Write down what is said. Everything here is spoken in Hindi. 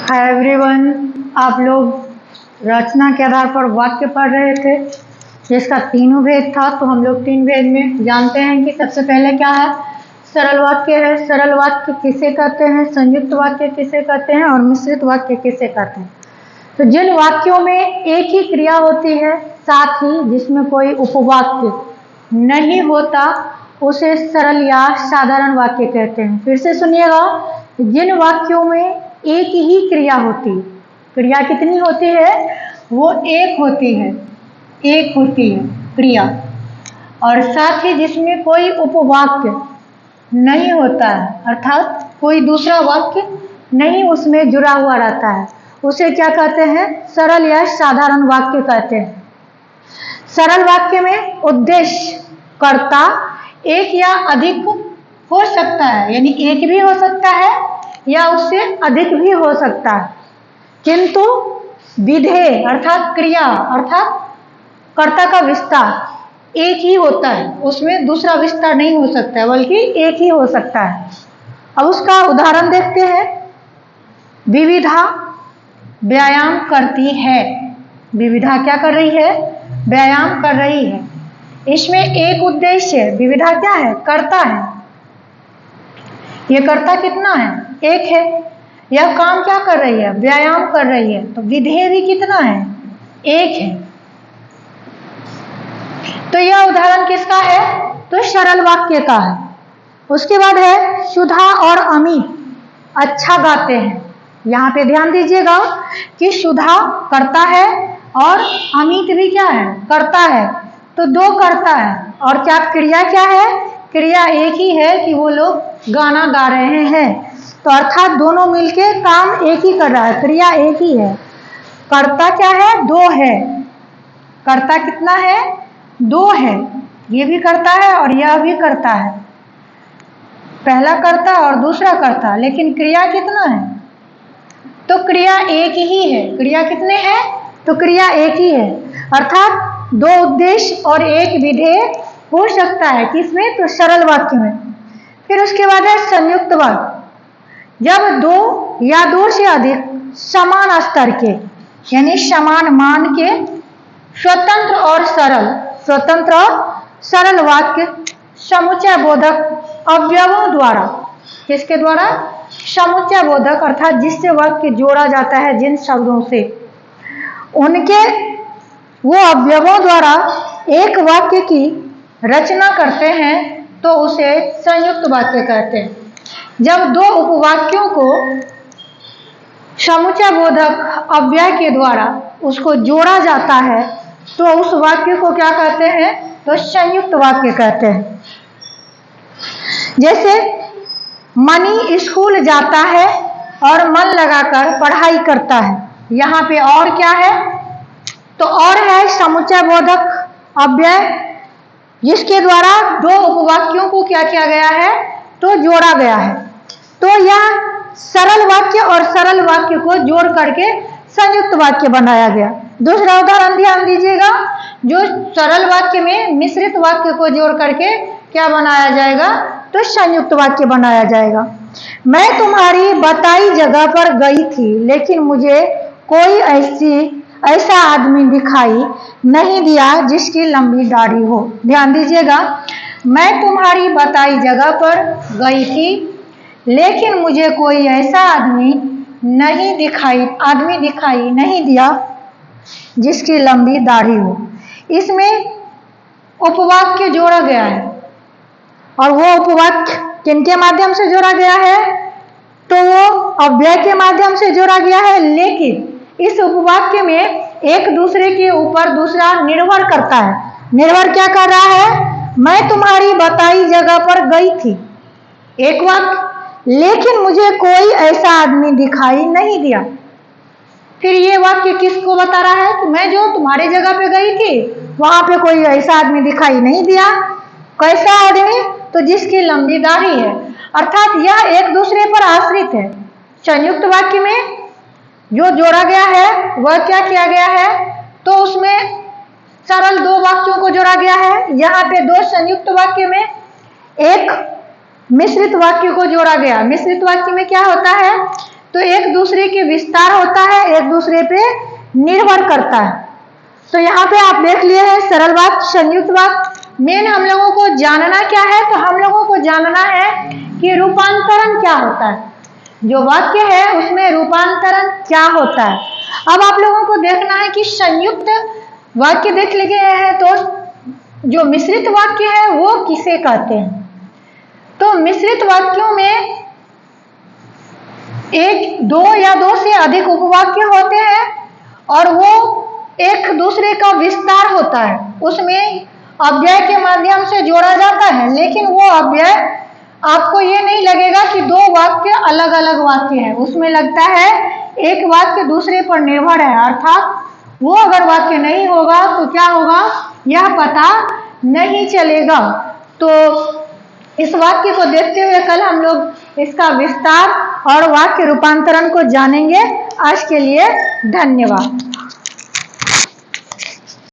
हाय एवरीवन, आप लोग रचना के आधार पर वाक्य पढ़ रहे थे जिसका तीनों भेद था। तो हम लोग तीन भेद में जानते हैं कि सबसे पहले क्या है, सरल वाक्य है। सरल वाक्य किसे कहते हैं, संयुक्त वाक्य किसे कहते हैं और मिश्रित वाक्य किसे कहते हैं। तो जिन वाक्यों में एक ही क्रिया होती है साथ ही जिसमें कोई उपवाक्य नहीं होता उसे सरल या साधारण वाक्य कहते हैं। फिर से सुनिएगा, जिन वाक्यों में एक ही क्रिया होती है, क्रिया कितनी होती है, वो एक होती है क्रिया, और साथ ही जिसमें कोई उपवाक्य नहीं होता है, अर्थात कोई दूसरा वाक्य नहीं उसमें जुड़ा हुआ रहता है, उसे क्या कहते हैं, सरल या साधारण वाक्य कहते हैं। सरल वाक्य में उद्देश्य कर्ता एक या अधिक हो सकता है, यानी एक भी हो सकता है या उससे अधिक भी हो सकता है, किंतु विधेय अर्थात क्रिया अर्थात कर्ता का विस्तार एक ही होता है, उसमें दूसरा विस्तार नहीं हो सकता है बल्कि एक ही हो सकता है। अब उसका उदाहरण देखते हैं। विविधा व्यायाम करती है। विविधा क्या कर रही है, व्यायाम कर रही है। इसमें एक उद्देश्य है, विविधा क्या है, कर्ता है। ये कर्ता कितना है, एक है। यह काम क्या कर रही है, व्यायाम कर रही है। तो विधेय भी कितना है, एक है। तो यह उदाहरण किसका है, तो सरल वाक्य का है। उसके बाद है सुधा और अमित अच्छा गाते हैं। यहाँ पे ध्यान दीजिएगा कि सुधा करता है और अमित भी क्या है, करता है। तो दो करता है और क्या क्रिया क्या है, क्रिया एक ही है कि वो लोग गाना गा रहे हैं। तो अर्थात दोनों मिलके काम एक ही कर रहा है, क्रिया एक ही है। कर्ता क्या है, दो है। कर्ता कितना है, दो है। ये भी करता है और यह भी करता है, पहला कर्ता और दूसरा कर्ता, लेकिन क्रिया कितना है, तो क्रिया एक ही है। क्रिया कितने हैं, तो क्रिया एक ही है। अर्थात दो उद्देश्य और एक विधेय हो सकता है, किसमें, तो सरल वाक्य में। फिर उसके बाद है संयुक्त वाक्य। जब दो या दो से अधिक समान स्तर के यानी समान मान के स्वतंत्र और सरल वाक्य समुच्चय बोधक अवयवों द्वारा, किसके द्वारा, समुच्चय बोधक अर्थात जिससे वाक्य जोड़ा जाता है जिन शब्दों से, उनके वो अवयवों द्वारा एक वाक्य की रचना करते हैं तो उसे संयुक्त वाक्य कहते हैं। जब दो उपवाक्यों को समुच्चय बोधक अव्यय के द्वारा उसको जोड़ा जाता है तो उस वाक्य को क्या कहते हैं, तो संयुक्त वाक्य कहते हैं। जैसे मनी स्कूल जाता है और मन लगाकर पढ़ाई करता है। यहाँ पे और क्या है, तो और है समुच्चय बोधक अव्यय जिसके द्वारा दो उपवाक्यों को क्या किया गया है, तो जोड़ा गया है। तो यह सरल वाक्य और सरल वाक्य को जोड़ करके संयुक्त वाक्य बनाया गया। दूसरा उदाहरण ध्यान दीजिएगा, जो सरल वाक्य में मिश्रित वाक्य को जोड़ करके क्या बनाया जाएगा, तो संयुक्त वाक्य बनाया जाएगा। मैं तुम्हारी बताई जगह पर गई थी लेकिन मुझे कोई ऐसा आदमी दिखाई नहीं दिया जिसकी लंबी दाढ़ी हो। ध्यान दीजिएगा, मैं तुम्हारी बताई जगह पर गई थी लेकिन मुझे कोई ऐसा आदमी दिखाई नहीं दिया जिसकी लंबी दाढ़ी हो। इसमें उपवाक्य जोड़ा गया है और वो उपवाक्य किनके माध्यम से जोड़ा गया है, तो वो अव्यय के माध्यम से जोड़ा गया है। लेकिन इस उपवाक्य में एक दूसरे के ऊपर दूसरा निर्भर करता है। निर्भर क्या कर रहा है, मैं तुम्हारी बताई जगह पर गई थी एक वाक्य, लेकिन मुझे कोई ऐसा आदमी दिखाई नहीं दिया। फिर ये वाक्य किसको बता रहा है कि मैं जो तुम्हारे जगह पे गई थी वहां पे कोई ऐसा आदमी दिखाई नहीं दिया। कैसा आदमी, तो जिसकी लंबी दाढ़ी है। अर्थात यह एक दूसरे पर आश्रित है। संयुक्त वाक्य में जो जोड़ा गया है वह क्या किया गया है, तो उसमें सरल दो वाक्यों को जोड़ा गया है। यहाँ पे दो संयुक्त वाक्य में एक मिश्रित वाक्य को जोड़ा गया। मिश्रित वाक्य में क्या होता है, तो एक दूसरे के विस्तार होता है, एक दूसरे पे निर्भर करता है। तो यहाँ पे आप देख लिए हैं सरल वाक्य, संयुक्त वाक्य। मेन हम लोगों को जानना क्या है, तो हम लोगों को जानना है कि रूपांतरण क्या होता है, जो वाक्य है उसमें रूपांतरण क्या होता है। अब आप लोगों को देखना है कि संयुक्त वाक्य देख लिए हैं, तो जो मिश्रित वाक्य है वो किसे कहते हैं। तो मिश्रित वाक्यों में एक, दो या दो से अधिक उपवाक्य होते हैं और वो एक दूसरे का विस्तार होता है, उसमें अव्यय के माध्यम से जोड़ा जाता है, लेकिन वो अव्यय आपको ये नहीं लगेगा कि दो वाक्य अलग अलग वाक्य है, उसमें लगता है एक वाक्य दूसरे पर निर्भर है, अर्थात वो अगर वाक्य नहीं होगा तो क्या होगा यह पता नहीं चलेगा। तो इस वाक्य को देखते हुए कल हम लोग इसका विस्तार और वाक्य रूपांतरण को जानेंगे। आज के लिए धन्यवाद।